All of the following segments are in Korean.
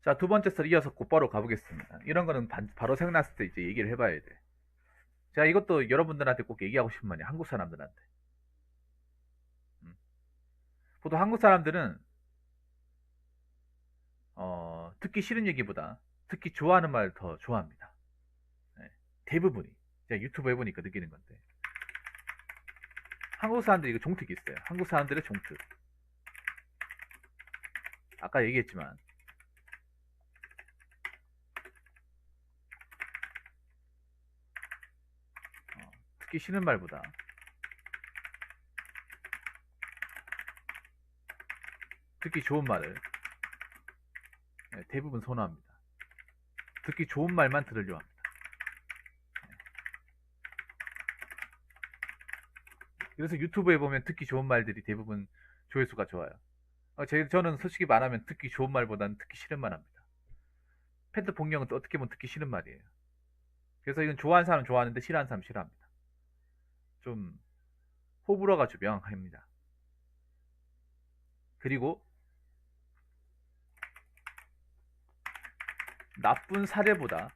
자, 두 번째 썰 이어서 곧바로 가보겠습니다. 이런 거는 바로 생각났을 때 이제 얘기를 해봐야 돼. 제가 이것도 여러분들한테 꼭 얘기하고 싶은 말이야. 한국 사람들한테. 음. 보통 한국 사람들은 듣기 싫은 얘기보다 듣기 좋아하는 말 더 좋아합니다. 네. 대부분이. 제가 유튜브 해보니까 느끼는 건데. 한국 사람들이 이거 종특이 있어요. 한국 사람들의 종특. 아까 얘기했지만 듣기 싫은 말보다 듣기 좋은 말을 대부분 선호합니다. 듣기 좋은 말만 들으려 합니다. 그래서 유튜브에 보면 듣기 좋은 말들이 대부분 조회수가 좋아요. 저는 솔직히 말하면 듣기 좋은 말보다는 듣기 싫은 말 합니다. 팬트 폭력은 또 어떻게 보면 듣기 싫은 말이에요. 그래서 이건 좋아하는 사람 좋아하는데 싫어하는 사람 싫어합니다. 좀 호불호가 좀 명확합니다. 그리고 나쁜 사례보다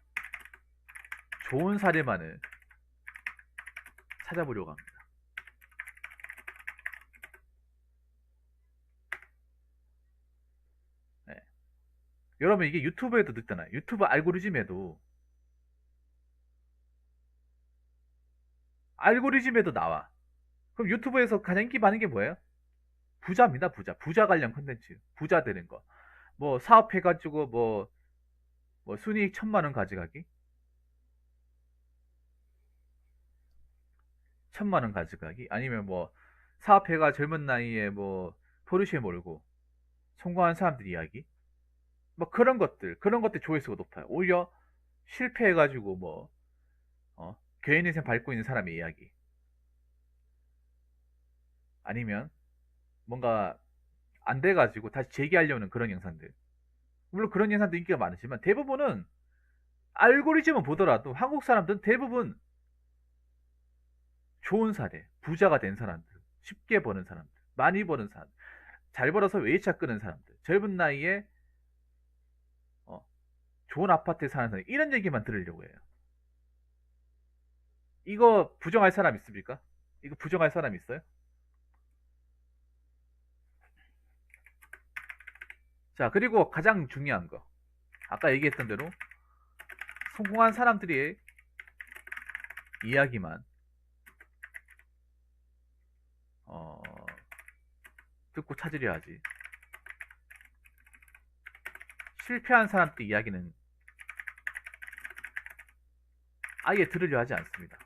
좋은 사례만을 찾아보려고 합니다. 네. 여러분 이게 유튜브에도 늦잖아요. 유튜브 알고리즘에도 나와. 그럼 유튜브에서 가장 인기 많은 게 뭐예요? 부자입니다. 부자 관련 콘텐츠. 부자 되는 거. 뭐 사업해가지고 뭐 순이익 1,000만 원 가져가기, 1,000만 원 가져가기, 아니면 뭐 사업해가 젊은 나이에 뭐 포르쉐 몰고 성공한 사람들 이야기, 뭐 그런 것들 조회수가 높아요. 오히려 실패해가지고 뭐 개인 인생 밟고 있는 사람의 이야기, 아니면 뭔가 안 돼가지고 다시 재기하려는 그런 영상들. 물론 그런 영상도 인기가 많으지만 대부분은 알고리즘은 보더라도 한국 사람들은 대부분 좋은 사례, 부자가 된 사람들, 쉽게 버는 사람들, 많이 버는 사람들, 잘 벌어서 외차 끄는 사람들, 젊은 나이에 어, 좋은 아파트에 사는 사람, 이런 얘기만 들으려고 해요. 이거 부정할 사람 있습니까? 이거 부정할 사람 있어요? 자, 그리고 가장 중요한 거. 아까 얘기했던 대로 성공한 사람들의 이야기만 어, 듣고 찾으려 하지. 실패한 사람들 이야기는 아예 들으려 하지 않습니다.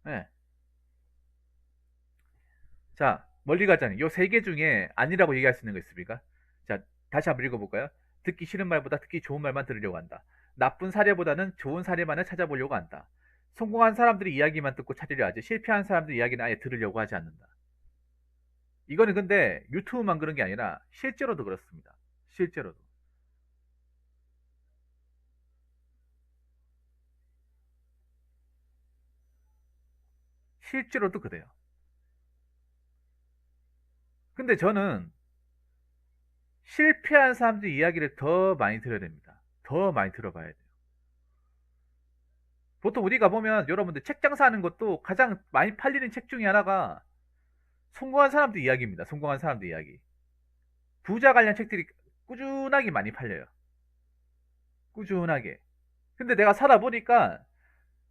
네. 자, 멀리 가자니 요 세 개 중에 아니라고 얘기할 수 있는 거 있습니까? 자, 다시 한번 읽어볼까요? 듣기 싫은 말보다 듣기 좋은 말만 들으려고 한다. 나쁜 사례보다는 좋은 사례만을 찾아보려고 한다. 성공한 사람들의 이야기만 듣고 찾으려 하지 실패한 사람들의 이야기는 아예 들으려고 하지 않는다. 이거는 근데 유튜브만 그런 게 아니라 실제로도 그렇습니다. 실제로도. 실제로도 그래요. 근데 저는 실패한 사람들 이야기를 더 많이 들어야 됩니다. 더 많이 들어봐야 돼요. 보통 우리가 보면 여러분들 책 장사하는 것도 가장 많이 팔리는 책 중에 하나가 성공한 사람들 이야기입니다. 성공한 사람들 이야기. 부자 관련 책들이 꾸준하게 많이 팔려요. 꾸준하게. 근데 내가 사다 보니까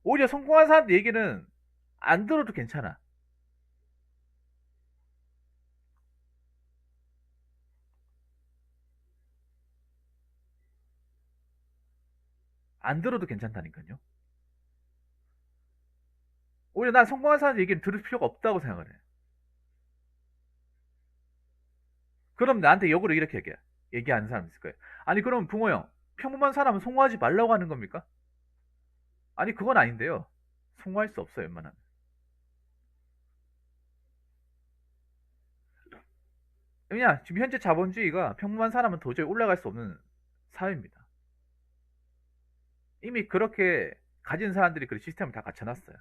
오히려 성공한 사람들 얘기는 안 들어도 괜찮아. 안 들어도 괜찮다니까요. 오히려 난 성공한 사람들 얘기는 들을 필요가 없다고 생각을 해. 그럼 나한테 역으로 이렇게 얘기하는 사람 있을 거예요. 아니 그럼 붕어 형, 평범한 사람은 성공하지 말라고 하는 겁니까? 아니 그건 아닌데요. 성공할 수 없어요 웬만하면. 왜냐 지금 현재 자본주의가 평범한 사람은 도저히 올라갈 수 없는 사회입니다. 이미 그렇게 가진 사람들이 그 시스템을 다 갖춰놨어요.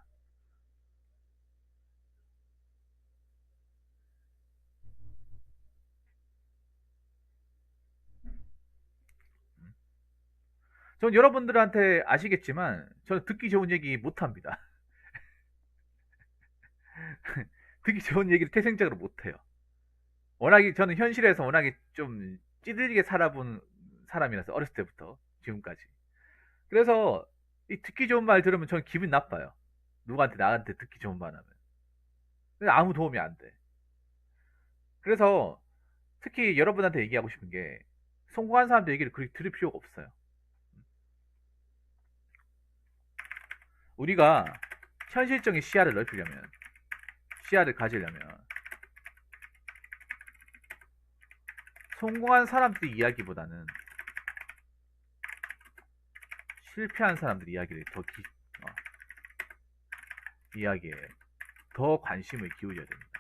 전 여러분들한테 아시겠지만 저는 듣기 좋은 얘기 못합니다. 듣기 좋은 얘기를 태생적으로 못해요. 워낙에 저는 현실에서 워낙에 좀 찌들게 살아본 사람이라서 어렸을 때부터 지금까지. 그래서 이 듣기 좋은 말 들으면 저는 기분 나빠요. 누구한테 나한테 듣기 좋은 말 하면. 근데 아무 도움이 안 돼. 그래서 특히 여러분한테 얘기하고 싶은 게 성공한 사람들 얘기를 그렇게 들을 필요가 없어요. 우리가 현실적인 시야를 넓히려면, 시야를 가지려면 성공한 사람들 이야기보다는 실패한 사람들 이야기를 이야기에 더 관심을 기울여야 됩니다.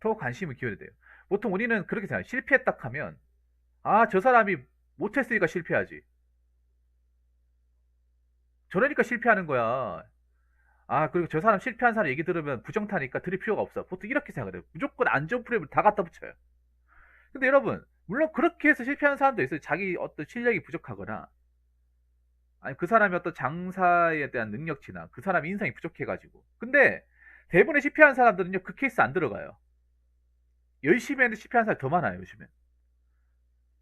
더 관심을 기울여야 돼요. 보통 우리는 그렇게 생각해요. 실패했다 하면 아, 저 사람이 못했으니까 실패하지. 저러니까 실패하는 거야. 아, 그리고 저 사람 실패한 사람 얘기 들으면 부정타니까 들을 필요가 없어. 보통 이렇게 생각해요. 무조건 안 좋은 프레임을 다 갖다 붙여요. 근데 여러분, 물론 그렇게 해서 실패하는 사람도 있어요. 자기 어떤 실력이 부족하거나, 아니, 그 사람이 어떤 장사에 대한 능력치나, 그 사람 인성이 부족해가지고. 근데, 대부분의 실패한 사람들은요, 그 케이스 안 들어가요. 열심히 했는데 실패한 사람이 더 많아요, 요즘엔.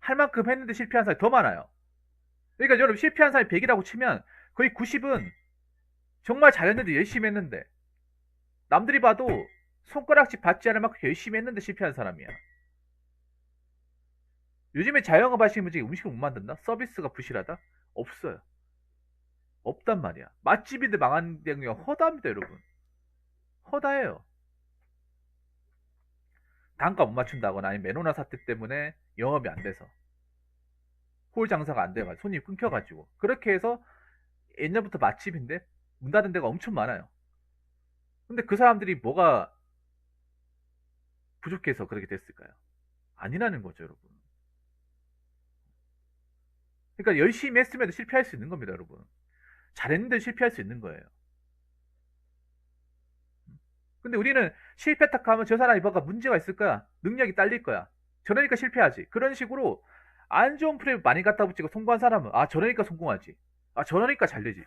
할 만큼 했는데 실패한 사람이 더 많아요. 그러니까 여러분, 실패한 사람이 100이라고 치면, 거의 90은 정말 잘했는데 열심히 했는데, 남들이 봐도 손가락질 받지 않을 만큼 열심히 했는데 실패한 사람이야. 요즘에 자영업 하시는 분들이 음식을 못 만든다? 서비스가 부실하다? 없어요. 없단 말이야. 맛집인데 망한 데가 허다합니다, 여러분. 허다해요. 단가 못 맞춘다거나 아니면 메로나 사태 때문에 영업이 안 돼서 홀 장사가 안 돼가지고 손님 끊겨가지고 그렇게 해서 옛날부터 맛집인데 문 닫은 데가 엄청 많아요. 근데 그 사람들이 뭐가 부족해서 그렇게 됐을까요? 아니라는 거죠, 여러분. 그러니까 열심히 했음에도 실패할 수 있는 겁니다, 여러분. 잘했는데 실패할 수 있는 거예요. 근데 우리는 실패 딱 하면 저 사람이 뭐가 문제가 있을 거야. 능력이 딸릴 거야. 저러니까 실패하지. 그런 식으로 안 좋은 프레임 많이 갖다 붙이고 성공한 사람은 아, 저러니까 성공하지. 아, 저러니까 잘 되지.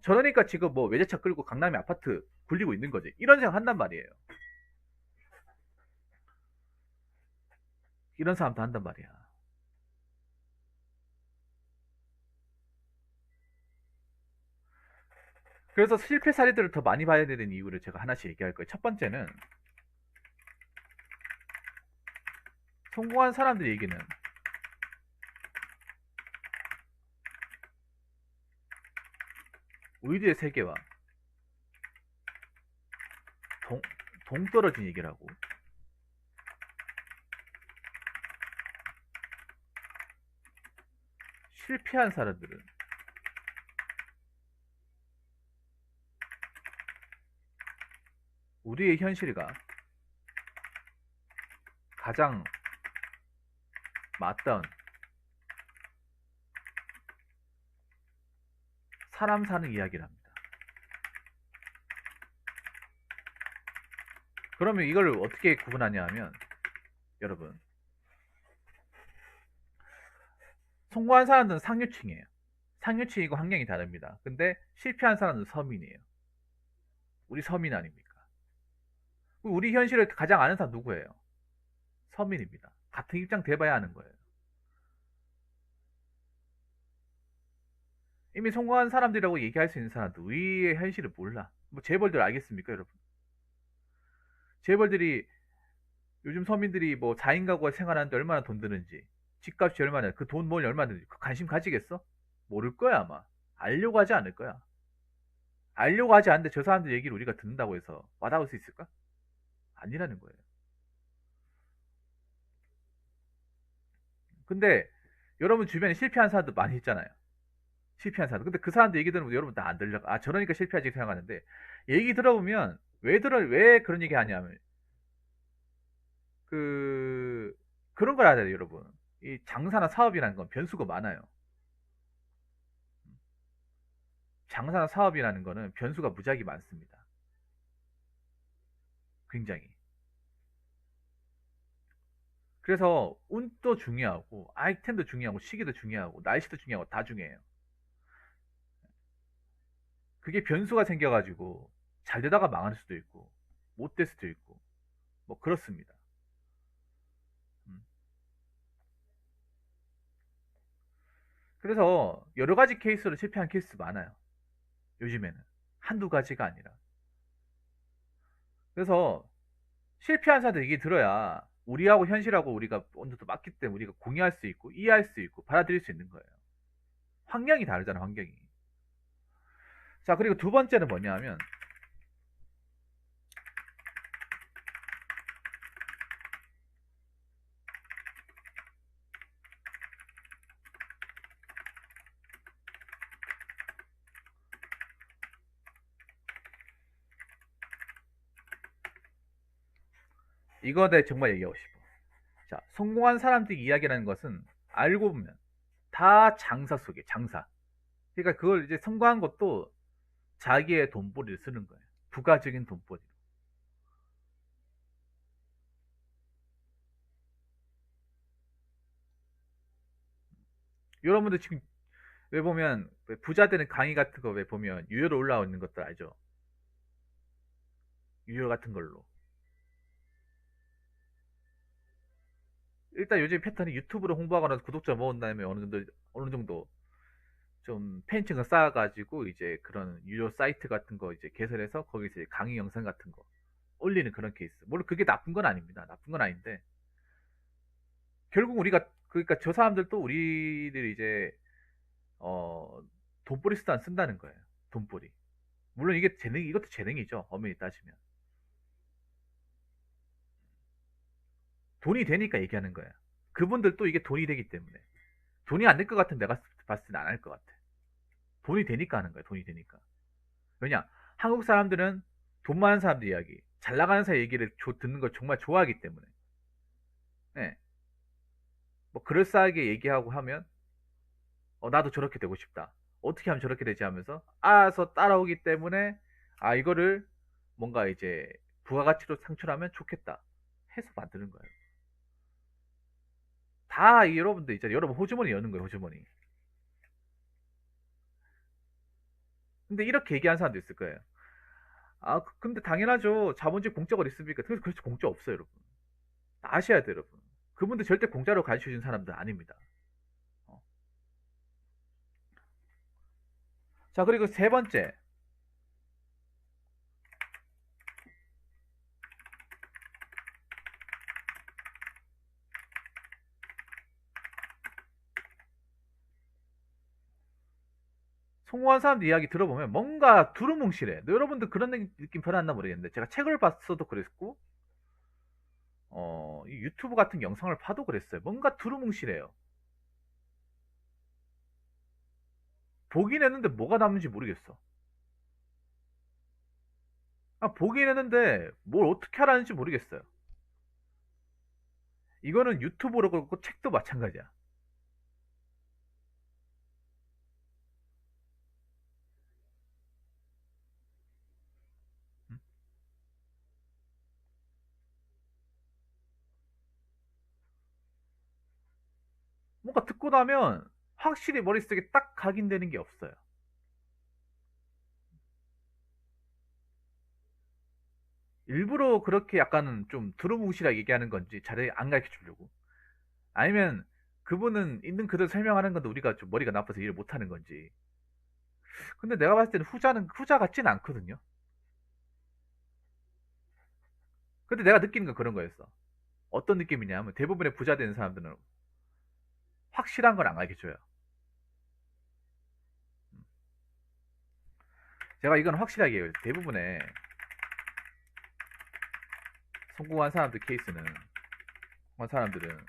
저러니까 지금 뭐 외제차 끌고 강남에 아파트 굴리고 있는 거지. 이런 생각 한단 말이에요. 이런 사람도 한단 말이야. 그래서 실패 사례들을 더 많이 봐야 되는 이유를 제가 하나씩 얘기할 거예요. 첫 번째는 성공한 사람들 얘기는 우리들의 세계와 동, 동떨어진 얘기라고. 실패한 사람들은 우리의 현실과 가장 맞닿은 사람 사는 이야기랍니다. 그러면 이걸 어떻게 구분하냐 하면 여러분, 성공한 사람들은 상류층이에요. 상류층이고 환경이 다릅니다. 근데 실패한 사람은 서민이에요. 우리 서민 아닙니까? 우리 현실을 가장 아는 사람 누구예요? 서민입니다. 같은 입장 돼봐야 하는 거예요. 이미 성공한 사람들이라고 얘기할 수 있는 사람도 우리의 현실을 몰라. 뭐 재벌들 알겠습니까, 여러분? 재벌들이 요즘 서민들이 뭐 4인 가구가 생활하는데 얼마나 돈 드는지, 집값이 얼마나, 그 돈 모으니 얼마나 드는지 그 관심 가지겠어? 모를 거야, 아마. 알려고 하지 않을 거야. 알려고 하지 않는데 저 사람들 얘기를 우리가 듣는다고 해서 와닿을 수 있을까? 아니라는 거예요. 근데 여러분 주변에 실패한 사람들 많이 있잖아요. 실패한 사람들. 근데 그 사람들 얘기 들으면 여러분 다 안 들려. 아, 저러니까 실패하지 생각하는데 얘기 들어보면 왜 그런 얘기 하냐면 그 그런 걸 알아야 돼요, 여러분. 이 장사나 사업이라는 건 변수가 많아요. 장사나 사업이라는 거는 변수가 무지하게 많습니다. 굉장히. 그래서 운도 중요하고 아이템도 중요하고 시기도 중요하고 날씨도 중요하고 다 중요해요. 그게 변수가 생겨가지고 잘 되다가 망할 수도 있고 못 될 수도 있고 뭐 그렇습니다. 음. 그래서 여러 가지 케이스로 실패한 케이스 많아요. 요즘에는 한두 가지가 아니라. 그래서 실패한 사람들 얘기 들어야 우리하고 현실하고 우리가 어느 정도 맞기 때문에 우리가 공유할 수 있고 이해할 수 있고 받아들일 수 있는 거예요. 환경이 다르잖아, 환경이. 자, 그리고 두 번째는 뭐냐면 이거에 대해 정말 얘기하고 싶어. 자, 성공한 사람들이 이야기라는 것은 알고 보면 다 장사 속에 장사. 그러니까 그걸 이제 성공한 것도 자기의 돈벌이를 쓰는 거예요. 부가적인 돈벌이. 여러분들 지금 왜 보면 왜 부자 되는 강의 같은 거 왜 보면 유료로 올라오는 것들 알죠? 유료 같은 걸로. 일단 요즘 패턴이 유튜브로 홍보하거나 구독자 모은 다음에 어느 정도 좀 팬층을 쌓아가지고 이제 그런 유료 사이트 같은 거 이제 개설해서 거기서 이제 강의 영상 같은 거 올리는 그런 케이스. 물론 그게 나쁜 건 아닙니다. 나쁜 건 아닌데 결국 우리가 그러니까 저 사람들도 우리를 이제 어 돈벌이 수단 쓴다는 거예요. 돈벌이. 물론 이게 재능 이것도 재능이죠. 엄연히 따지면 돈이 되니까 얘기하는 거예요. 그분들도 이게 돈이 되기 때문에 돈이 안 될 것 같으면 내가 봤을 때는 안 할 것 같아. 돈이 되니까 하는 거예요. 돈이 되니까. 왜냐? 한국 사람들은 돈 많은 사람들 이야기, 잘 나가는 사람 얘기를 듣는 걸 정말 좋아하기 때문에. 네. 뭐 그럴싸하게 얘기하고 하면 나도 저렇게 되고 싶다. 어떻게 하면 저렇게 되지 하면서 알아서 따라오기 때문에 이거를 뭔가 이제 부가가치로 창출하면 좋겠다 해서 만드는 거예요. 다 여러분들 있잖아요. 여러분 호주머니 여는 거예요. 호주머니. 근데 이렇게 얘기하는 사람도 있을 거예요. 근데 당연하죠. 자본주의 공짜가 어디 있습니까? 그래서 그렇지 공짜 없어요, 여러분. 아셔야 돼요, 여러분. 그분들 절대 공짜로 가르쳐 주는 사람들 아닙니다. 어. 자, 그리고 세 번째. 성공한 사람들 이야기 들어보면 뭔가 두루뭉실해. 여러분들 그런 느낌 별로 안 나 모르겠는데 제가 책을 봤어도 그랬고 이 유튜브 같은 영상을 봐도 그랬어요. 뭔가 두루뭉실해요. 보긴 했는데 뭐가 남는지 모르겠어. 보긴 했는데 뭘 어떻게 하라는지 모르겠어요. 이거는 유튜브로 그렇고 책도 마찬가지야. 음? 뭔가 듣고 나면 확실히 머릿속에 딱 각인되는 게 없어요. 일부러 그렇게 약간 좀 두루뭉실하게 얘기하는 건지 잘 안 가르쳐 주려고. 아니면 그분은 있는 그대로 설명하는 건데 우리가 좀 머리가 나빠서 이해를 못하는 건지. 근데 내가 봤을 때는 후자 같진 않거든요. 근데 내가 느끼는 건 그런 거였어. 어떤 느낌이냐면 대부분의 부자 되는 사람들은 확실한 걸 안 가르쳐줘요. 제가 이건 확실하게 얘기해요. 대부분의 성공한 사람들 케이스는 성공한 사람들은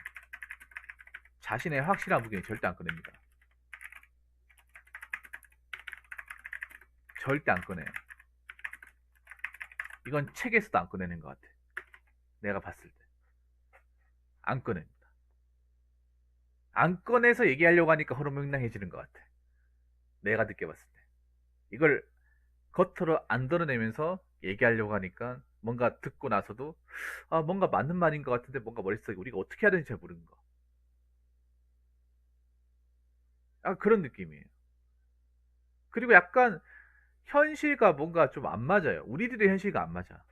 자신의 확실한 부분이 절대 안 꺼냅니다. 절대 안 꺼내요. 이건 책에서도 안 꺼내는 것 같아. 내가 봤을 때. 안 꺼냅니다. 안 꺼내서 얘기하려고 하니까 허무맹랑해지는 것 같아. 내가 느껴봤을 때. 이걸 겉으로 안 드러내면서 얘기하려고 하니까 뭔가 듣고 나서도 아, 뭔가 맞는 말인 것 같은데 뭔가 머릿속에 우리가 어떻게 해야 되는지 잘 모르는 거. 아, 그런 느낌이에요. 그리고 약간 현실과 뭔가 좀 안 맞아요. 우리들의 현실과 안 맞아.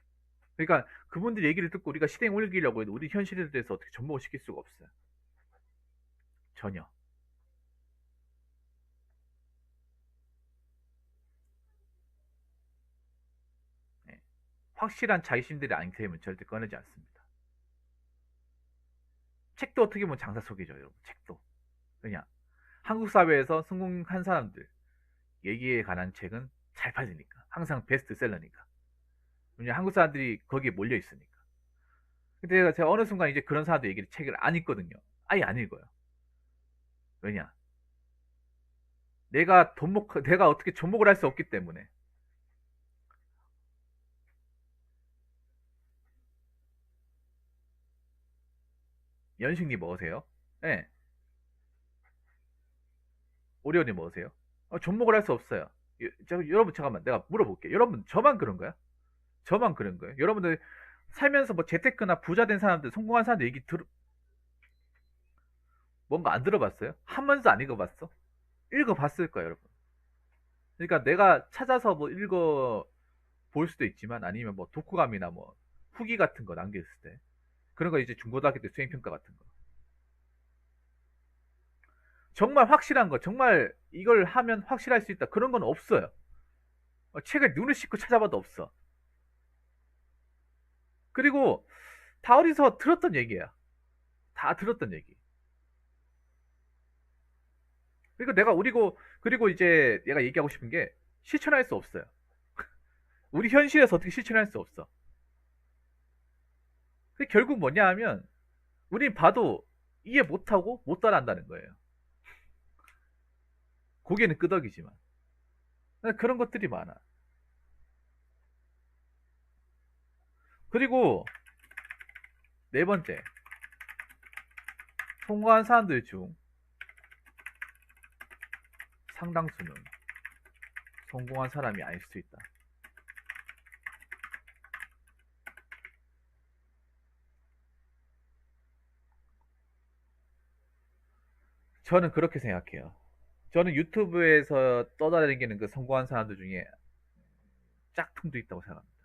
그러니까 그분들 얘기를 듣고 우리가 실행 옮기려고 해도 우리 현실에 대해서 어떻게 접목을 시킬 수가 없어요. 전혀. 예. 확실한 자신들이 아니되면 절대 꺼내지 않습니다. 책도 어떻게 보면 장사 속이죠, 여러분. 책도. 그냥 한국 사회에서 성공한 사람들 얘기에 관한 책은 잘 팔리니까. 항상 베스트셀러니까. 왜냐면 한국 사람들이 거기에 몰려 있으니까. 근데 제가 어느 순간 이제 그런 사람들 얘기를 책을 안 읽거든요. 아예 안 읽어요. 왜냐? 내가 어떻게 접목을 할 수 없기 때문에. 연식님 먹으세요? 네. 오리오님 먹으세요? 접목을 할 수 없어요. 여러분, 잠깐만. 내가 물어볼게요. 여러분, 저만 그런가요? 저만 그런 거예요? 여러분들 살면서 뭐 재테크나 부자 된 사람들, 성공한 사람들 뭔가 안 들어봤어요? 한 번도 안 읽어봤어? 읽어봤을 거예요, 여러분. 그러니까 내가 찾아서 뭐 읽어 볼 수도 있지만 아니면 뭐 독후감이나 뭐 후기 같은 거 남겼을 때 그런 거 이제 중고등학교 때 수행평가 같은 거 정말 확실한 거 정말 이걸 하면 확실할 수 있다 그런 건 없어요. 책을 눈을 씻고 찾아봐도 없어. 그리고 다 어디서 들었던 얘기야. 다 들었던 얘기. 그리고 이제 내가 얘기하고 싶은 게 실천할 수 없어요. 우리 현실에서 어떻게 실천할 수 없어. 그게 결국 뭐냐 하면 우린 봐도 이해 못하고 못 따라한다는 거예요. 고개는 끄덕이지만 그런 것들이 많아. 그리고 네 번째, 성공한 사람들 중 상당수는 성공한 사람이 아닐 수 있다. 저는 그렇게 생각해요. 저는 유튜브에서 떠다니는 그 성공한 사람들 중에 짝퉁도 있다고 생각합니다.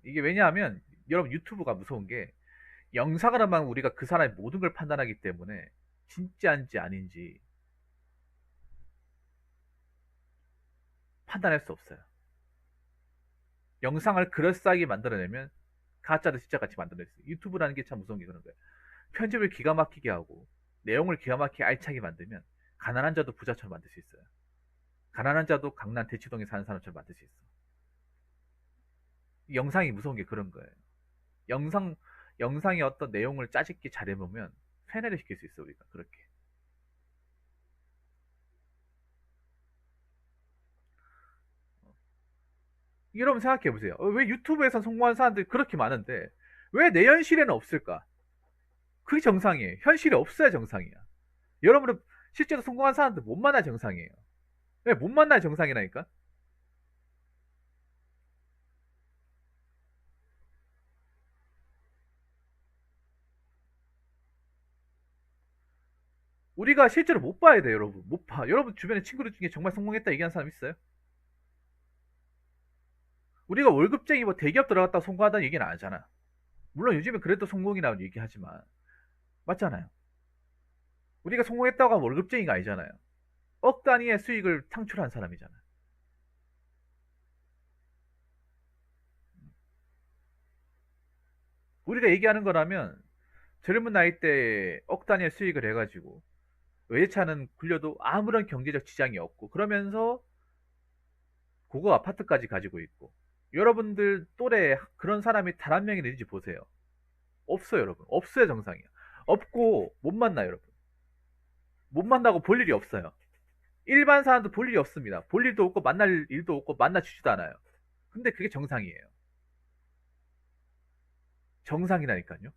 이게 왜냐하면 여러분 유튜브가 무서운 게 영상으로만 우리가 그 사람의 모든 걸 판단하기 때문에 진짜인지 아닌지 판단할 수 없어요. 영상을 그럴싸하게 만들어내면 가짜도 진짜 같이 만들어낼 수 있어요. 유튜브라는 게 참 무서운 게 그런 거예요. 편집을 기가 막히게 하고 내용을 기가 막히게 알차게 만들면 가난한 자도 부자처럼 만들 수 있어요. 가난한 자도 강남 대치동에 사는 사람처럼 만들 수 있어. 영상이 무서운 게 그런 거예요. 영상 영상의 어떤 내용을 짜집기 잘해보면 세뇌를 시킬 수 있어 우리가 그렇게. 여러분 생각해 보세요. 왜 유튜브에서 성공한 사람들이 그렇게 많은데 왜 내 현실에는 없을까? 그게 정상이에요. 현실에 없어야 정상이야. 여러분은 실제로 성공한 사람들 못 만나 정상이에요. 왜 못 만나야 정상이라니까? 우리가 실제로 못 봐야 돼요, 여러분. 못 봐. 여러분 주변에 친구들 중에 정말 성공했다 얘기하는 사람 있어요? 우리가 월급쟁이 뭐 대기업 들어갔다 성공하다는 얘기는 안 하잖아. 물론 요즘에 그래도 성공이라고 얘기하지만 맞잖아요. 우리가 성공했다고 하면 월급쟁이가 아니잖아요. 억 단위의 수익을 창출한 사람이잖아. 우리가 얘기하는 거라면 젊은 나이 때 억 단위의 수익을 해가지고 외제차는 굴려도 아무런 경제적 지장이 없고 그러면서 고급 아파트까지 가지고 있고 여러분들 또래 그런 사람이 단 한 명이 되는지 보세요. 없어요, 여러분. 없어요, 정상이야. 없고 못 만나요, 여러분. 못 만나고 볼 일이 없어요. 일반 사람도 볼 일이 없습니다. 볼 일도 없고 만날 일도 없고 만나주지도 않아요. 근데 그게 정상이에요. 정상이라니까요.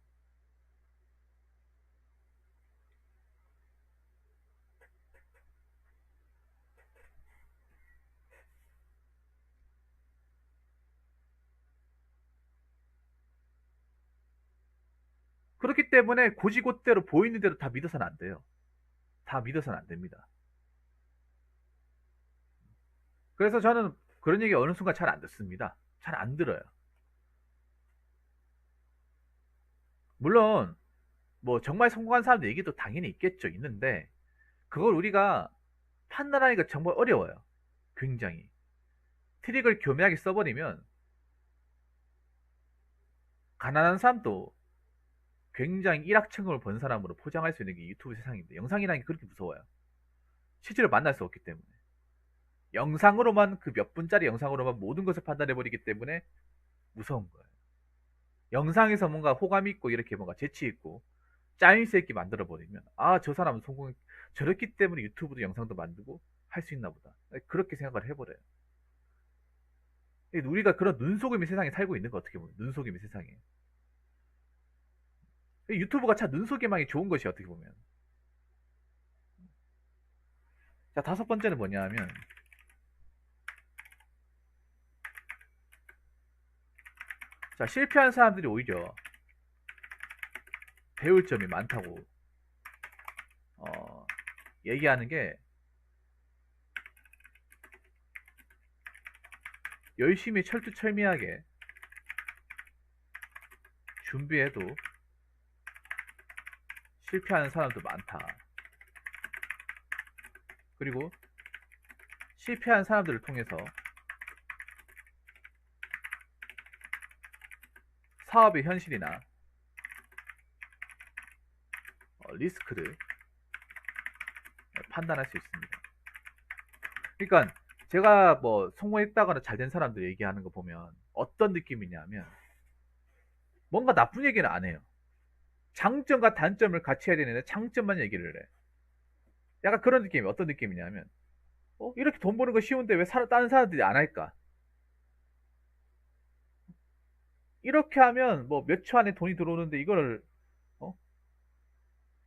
그렇기 때문에 고지고대로 보이는 대로 다 믿어서는 안 돼요. 다 믿어서는 안 됩니다. 그래서 저는 그런 얘기 어느 순간 잘 안 듣습니다. 잘 안 들어요. 물론 뭐 정말 성공한 사람들 얘기도 당연히 있겠죠. 있는데 그걸 우리가 판단하기가 정말 어려워요. 굉장히. 트릭을 교묘하게 써버리면 가난한 사람도 굉장히 일확천금을 번 사람으로 포장할 수 있는 게 유튜브 세상인데 영상이라는 게 그렇게 무서워요. 실제로 만날 수 없기 때문에. 영상으로만 그 몇 분짜리 영상으로만 모든 것을 판단해버리기 때문에 무서운 거예요. 영상에서 뭔가 호감 있고 이렇게 뭔가 재치 있고 짜임새 있게 만들어버리면 아 저 사람은 성공 저랬기 때문에 유튜브도 영상도 만들고 할 수 있나 보다 그렇게 생각을 해버려요. 우리가 그런 눈속임의 세상에 살고 있는 거 어떻게 보면 눈속임의 세상에 유튜브가 참 눈속임하기 좋은 것이 어떻게 보면 자 다섯 번째는 뭐냐 하면 자 실패한 사람들이 오히려 배울 점이 많다고 얘기하는 게 열심히 철두철미하게 준비해도 실패하는 사람도 많다. 그리고 실패한 사람들을 통해서 사업의 현실이나 리스크를 판단할 수 있습니다. 그러니까 제가 뭐 성공했다거나 잘된 사람들 얘기하는 거 보면 어떤 느낌이냐면 뭔가 나쁜 얘기는 안 해요. 장점과 단점을 같이 해야 되는데 장점만 얘기를 해. 약간 그런 느낌이 어떤 느낌이냐면 이렇게 돈 버는 거 쉬운데 왜 다른 사람들이 안 할까? 이렇게 하면 뭐 몇 초 안에 돈이 들어오는데 어?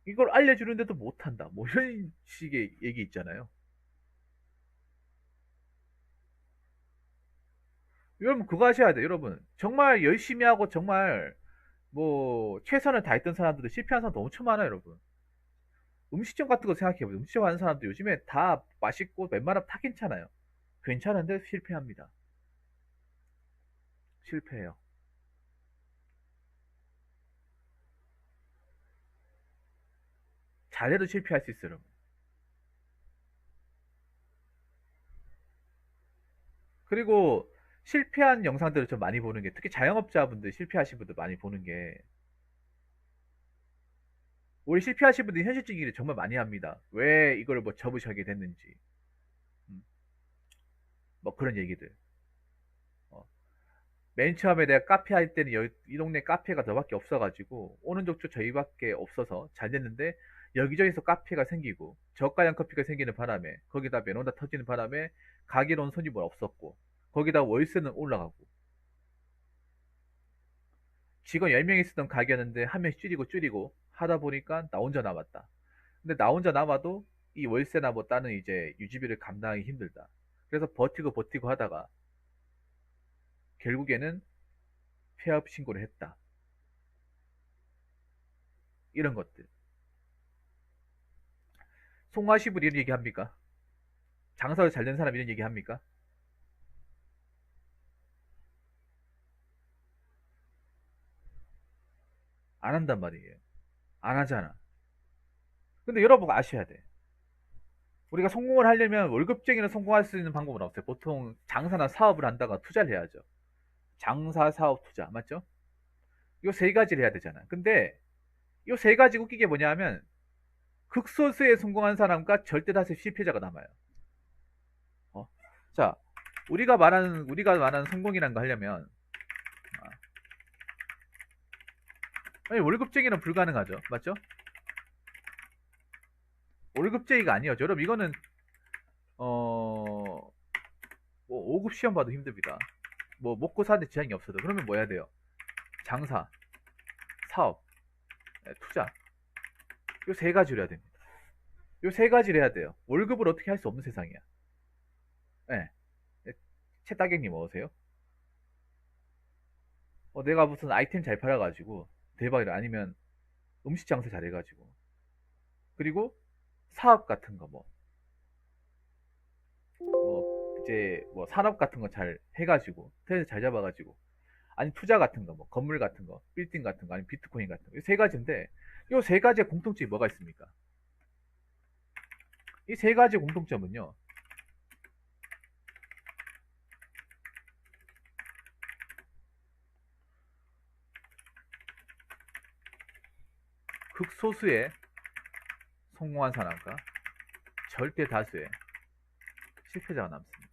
이걸 알려주는데도 못한다. 뭐 이런 식의 얘기 있잖아요. 여러분 그거 하셔야 돼요. 여러분 정말 열심히 하고 정말 뭐 최선을 다했던 사람들도 실패한 사람도 엄청 많아요. 여러분 음식점 같은 거 생각해보세요. 음식점 하는 사람들 요즘에 다 맛있고 웬만하면 다 괜찮아요. 괜찮은데 실패합니다. 실패해요. 잘해도 실패할 수 있어요. 여러분. 그리고 실패한 영상들을 좀 많이 보는 게 특히 자영업자분들 실패하신 분들 많이 보는 게 우리 실패하신 분들이 현실적인 얘기를 정말 많이 합니다. 왜 이걸 뭐 접으시게 됐는지 음, 뭐 그런 얘기들 어, 맨 처음에 내가 카페 할 때는 이 동네 카페가 너밖에 없어가지고 오는 족족 저희밖에 없어서 잘 됐는데 여기저기서 카페가 생기고 저가형 커피가 생기는 바람에 거기다 메론다 터지는 바람에 가게로 온 손님은 없었고 거기다 월세는 올라가고 직원 10명이 쓰던 가게였는데 한 명씩 줄이고 하다 보니까 나 혼자 남았다. 근데 나 혼자 남아도 이 월세나 뭐 다른 이제 유지비를 감당하기 힘들다. 그래서 버티고 하다가 결국에는 폐업 신고를 했다. 이런 것들. 송화시불 이런 얘기 합니까? 장사를 잘 된 사람 이런 얘기 합니까? 안 한단 말이에요. 안 하잖아. 근데 여러분 아셔야 돼. 우리가 성공을 하려면 월급쟁이는 성공할 수 있는 방법은 없어요. 보통 장사나 사업을 한다가 투자를 해야죠. 장사, 사업, 투자. 맞죠? 요 세 가지를 해야 되잖아. 근데 요 세 가지 웃기게 뭐냐면 극소수의 성공한 사람과 절대 다수의 실패자가 남아요. 어. 자, 우리가 말하는 성공이라는 거 하려면 아니, 월급쟁이는 불가능하죠. 맞죠? 월급쟁이가 아니에요. 여러분 이거는 뭐 5급 시험 봐도 힘듭니다. 뭐 먹고 사는데 지장이 없어도 그러면 뭐 해야 돼요? 장사, 사업, 투자 요 세 가지를 해야 됩니다. 요 세 가지를 해야 돼요. 월급을 어떻게 할 수 없는 세상이야. 예. 네. 채따객님 어서세요? 내가 무슨 아이템 잘 팔아가지고 대박이라 아니면 음식 장사 잘해가지고. 그리고 사업 같은 거 이제 뭐 산업 같은 거 잘 해가지고 트렌드 잘 잡아가지고, 아니 투자 같은 거, 뭐 건물 같은 거, 빌딩 같은 거, 아니 비트코인 같은 거, 이 세 가지인데 이 세 가지의 공통점이 뭐가 있습니까? 이 세 가지의 공통점은요, 극소수의 성공한 사람과 절대 다수의 실패자가 남습니다.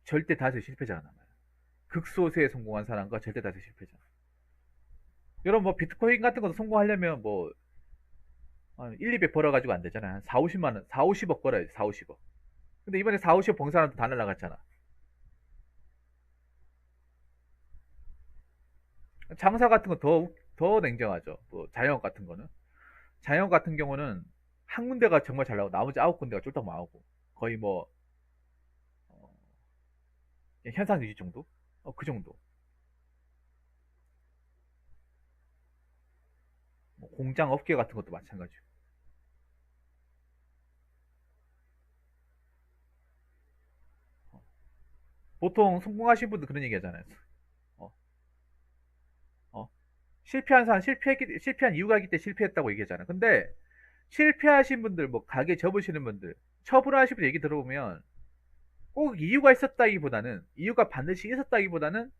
절대 다수의 실패자가 남아요. 극소수의 성공한 사람과 절대 다수의 실패자. 여러분 뭐 비트코인 같은 것도 성공하려면 뭐 1, 200 벌어가지고 안 되잖아요. 한 4, 50만 원, 4, 50억 벌어야지. 4, 50억. 근데 이번에 4, 50억 번 사람도 다 날라갔잖아. 장사 같은 거 더 냉정하죠. 뭐 자영업 같은 거는. 자영업 같은 경우는 한 군데가 정말 잘 나오고 나머지 9군데가 쫄딱 망하고, 거의 뭐 어, 현상 유지 정도? 그 정도. 뭐 공장 업계 같은 것도 마찬가지고. 어, 보통 성공하신 분들 그런 얘기 하잖아요. 어, 어, 실패한 사람, 실패한 이유가 있기 때문에 실패했다고 얘기하잖아요. 근데 실패하신 분들, 뭐 가게 접으시는 분들, 처분하신 분들 얘기 들어보면 꼭 이유가 있었다기보다는, 이유가 반드시 있었다기보다는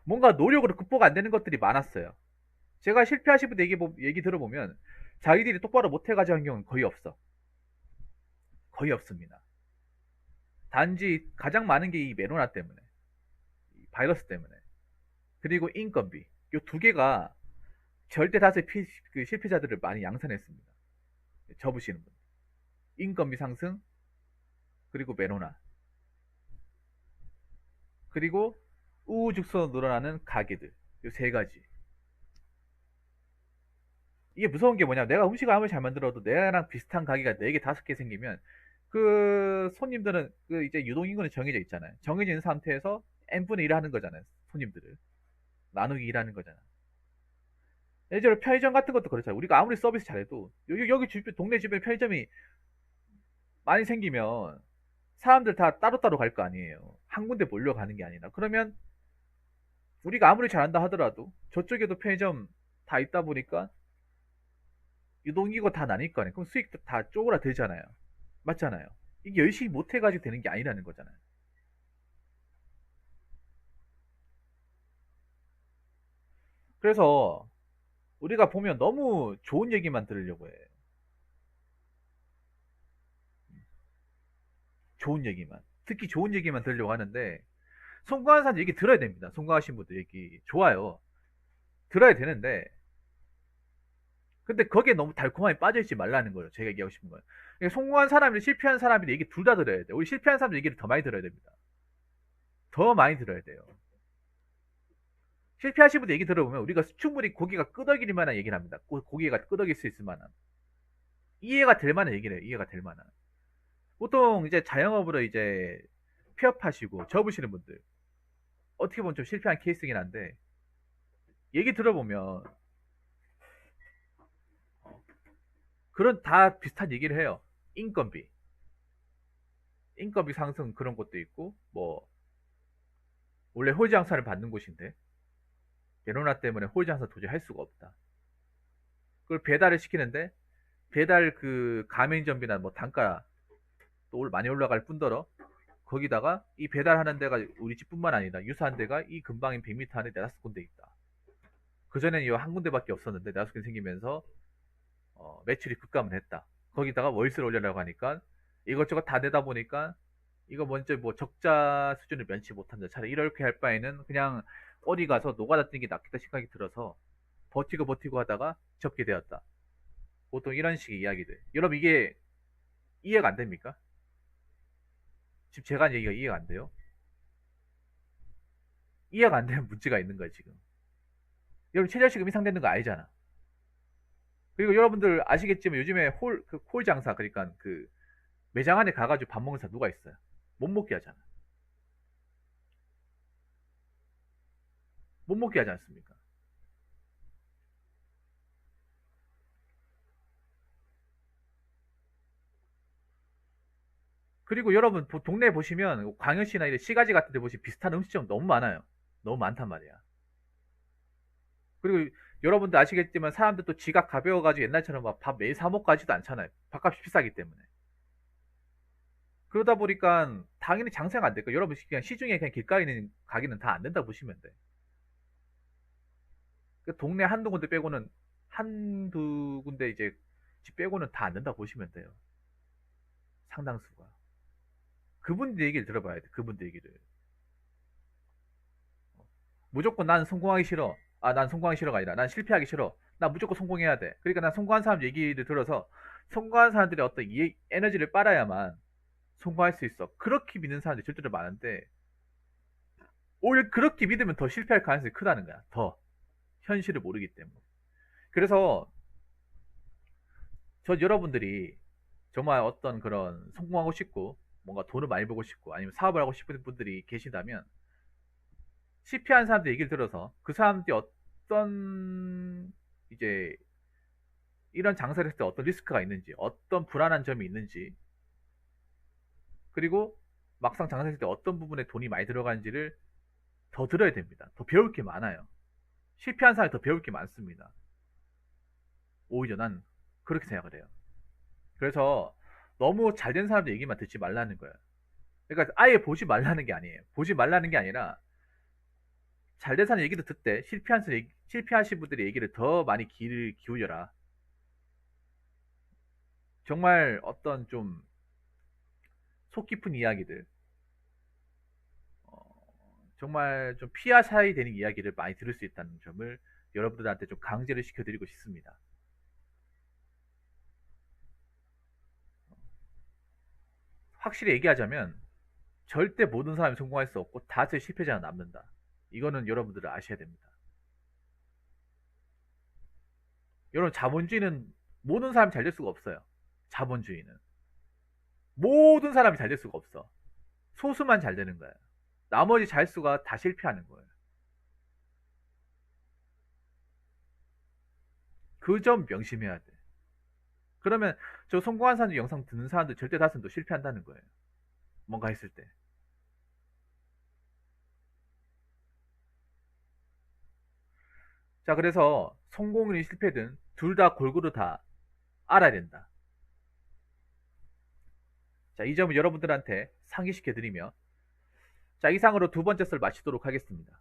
뭔가 노력으로 극복 안 되는 것들이 많았어요. 제가 실패하신 분들 얘기 들어보면 자기들이 똑바로 못해가지고 한 경우는 거의 없어. 거의 없습니다. 단지 가장 많은 게 이 메로나 때문에, 이 바이러스 때문에, 그리고 인건비. 이 두 개가 절대 다수의 그 실패자들을 많이 양산했습니다. 접으시는 분. 인건비 상승, 그리고 메로나, 그리고 우후죽순으로 늘어나는 가게들. 이 세 가지. 이게 무서운 게 뭐냐면, 내가 음식을 아무리 잘 만들어도 내랑 비슷한 가게가 4개, 5개 생기면 그 손님들은 그 이제 유동인구는 정해져 있잖아요. 정해져 있는 상태에서 n분의 1 하는 거잖아요. 손님들을. 나누기 일하는 거잖아. 예를 들어 편의점 같은 것도 그렇잖아요. 우리가 아무리 서비스 잘해도 여기 주변, 동네 주변에 편의점이 많이 생기면 사람들 다 따로따로 갈 거 아니에요. 한 군데 몰려가는 게 아니라. 그러면 우리가 아무리 잘한다 하더라도 저쪽에도 편의점 다 있다 보니까 유동인구가 다 나뉠 거 아니에요. 그럼 수익도 다 쪼그라들잖아요. 맞잖아요. 이게 열심히 못해가지고 되는 게 아니라는 거잖아요. 그래서 우리가 보면 너무 좋은 얘기만 들으려고 해. 좋은 얘기만. 특히 좋은 얘기만 들으려고 하는데, 성공한 사람 얘기 들어야 됩니다. 성공하신 분들 얘기. 좋아요. 들어야 되는데, 근데 거기에 너무 달콤하게 빠져있지 말라는 거예요. 제가 얘기하고 싶은 거예요. 그러니까 성공한 사람이 실패한 사람이 얘기 둘 다 들어야 돼요. 우리 실패한 사람들 얘기를 더 많이 들어야 됩니다. 더 많이 들어야 돼요. 실패하신 분들 얘기 들어보면 우리가 충분히 고개가 끄덕일 만한 얘기를 합니다. 고개가 끄덕일 수 있을 만한. 이해가 될 만한 얘기를 해요. 이해가 될 만한. 보통 이제 자영업으로 이제 폐업하시고 접으시는 분들, 어떻게 보면 좀 실패한 케이스긴 한데, 얘기 들어보면 그런 다 비슷한 얘기를 해요. 인건비, 인건비 상승 그런 것도 있고, 뭐 원래 홀지 장사를 받는 곳인데 메로나 때문에 홀지 장사 도저히 할 수가 없다. 그걸 배달을 시키는데 배달 그 가맹점비나 뭐 단가 또 많이 올라갈 뿐더러, 거기다가 이 배달하는 데가 우리 집뿐만 아니라 유사한 데가 이 근방인 100m 안에 4-5군데 있다. 그전에는 이 한 군데밖에 없었는데 4-5군데 생기면서 매출이 급감을 했다. 거기다가 월세를 올리려고 하니까 이것저것 다 내다 보니까 이거 먼저 뭐 적자 수준을 면치 못한다. 차라리 이렇게 할 바에는 그냥 어디 가서 노가다 뛰는 게 낫겠다 생각이 들어서 버티고 하다가 접게 되었다. 보통 이런 식의 이야기들. 여러분 이게 이해가 안 됩니까? 지금 제가 한 얘기가 이해가 안 돼요? 이해가 안 되면 문제가 있는 거야 지금. 여러분 최저시급 인상되는 거 아니잖아. 그리고 여러분들 아시겠지만 요즘에 홀 장사, 그러니까 그 매장 안에 가가지고 밥 먹는 사람 누가 있어요? 못 먹게 하잖아. 못 먹게 하지 않습니까? 그리고 여러분 동네에 보시면 광역시나 이런 시가지 같은 데 보시면 비슷한 음식점 너무 많아요. 너무 많단 말이야. 그리고 여러분도 아시겠지만 사람들 또 지각 가벼워가지고 옛날처럼 막 밥 매일 사 먹고 하지도 않잖아요. 밥값이 비싸기 때문에. 그러다 보니까 당연히 장사가 안 될까. 여러분 그냥 시중에 그냥 길가에 있는 가게는 다 안 된다 보시면 돼. 그 동네 한두 군데 빼고는 한두 군데 이제 집 빼고는 다 안 된다 보시면 돼요. 상당수가. 그분들 얘기를 들어봐야 돼. 그분들 얘기를. 무조건 난 성공하기 싫어. 아, 난 성공하기 싫어가 아니라 난 실패하기 싫어. 나 무조건 성공해야 돼. 그러니까 난 성공한 사람 얘기를 들어서 성공한 사람들의 어떤 에너지를 빨아야만 성공할 수 있어. 그렇게 믿는 사람들이 절대로 많은데 오히려 그렇게 믿으면 더 실패할 가능성이 크다는 거야. 더. 현실을 모르기 때문에. 그래서 전 여러분들이 정말 어떤 그런 성공하고 싶고 뭔가 돈을 많이 벌고 싶고 아니면 사업을 하고 싶은 분들이 계시다면 실패한 사람들 얘기를 들어서 그 사람들이 어떤 이제 이런 장사를 했을 때 어떤 리스크가 있는지 어떤 불안한 점이 있는지 그리고 막상 장사했을 때 어떤 부분에 돈이 많이 들어가는지를 더 들어야 됩니다. 더 배울 게 많아요. 실패한 사람이 더 배울 게 많습니다. 오히려 난 그렇게 생각을 해요. 그래서 너무 잘 된 사람들 얘기만 듣지 말라는 거예요. 그러니까 아예 보지 말라는 게 아니에요. 보지 말라는 게 아니라 잘 된 사람 얘기도 듣되 실패하신 분들의 얘기를 더 많이 귀를 기울여라. 정말 어떤 좀 속 깊은 이야기들, 정말 좀 피하셔야 되는 이야기를 많이 들을 수 있다는 점을 여러분들한테 좀 강제를 시켜드리고 싶습니다. 확실히 얘기하자면 절대 모든 사람이 성공할 수 없고 다수의 실패자가 남는다. 이거는 여러분들은 아셔야 됩니다. 여러분 자본주의는 모든 사람이 잘 될 수가 없어요. 자본주의는 모든 사람이 잘 될 수가 없어. 소수만 잘 되는 거예요. 나머지 잘수가 다 실패하는 거예요. 그 점 명심해야 돼. 그러면 저 성공한 사람 영상 듣는 사람들 절대 다수는 또 실패한다는 거예요. 뭔가 했을 때. 자, 그래서 성공이든 실패든 둘 다 골고루 다 알아야 된다. 자, 이 점을 여러분들한테 상기시켜 드리며 자, 이상으로 두 번째 썰 마치도록 하겠습니다.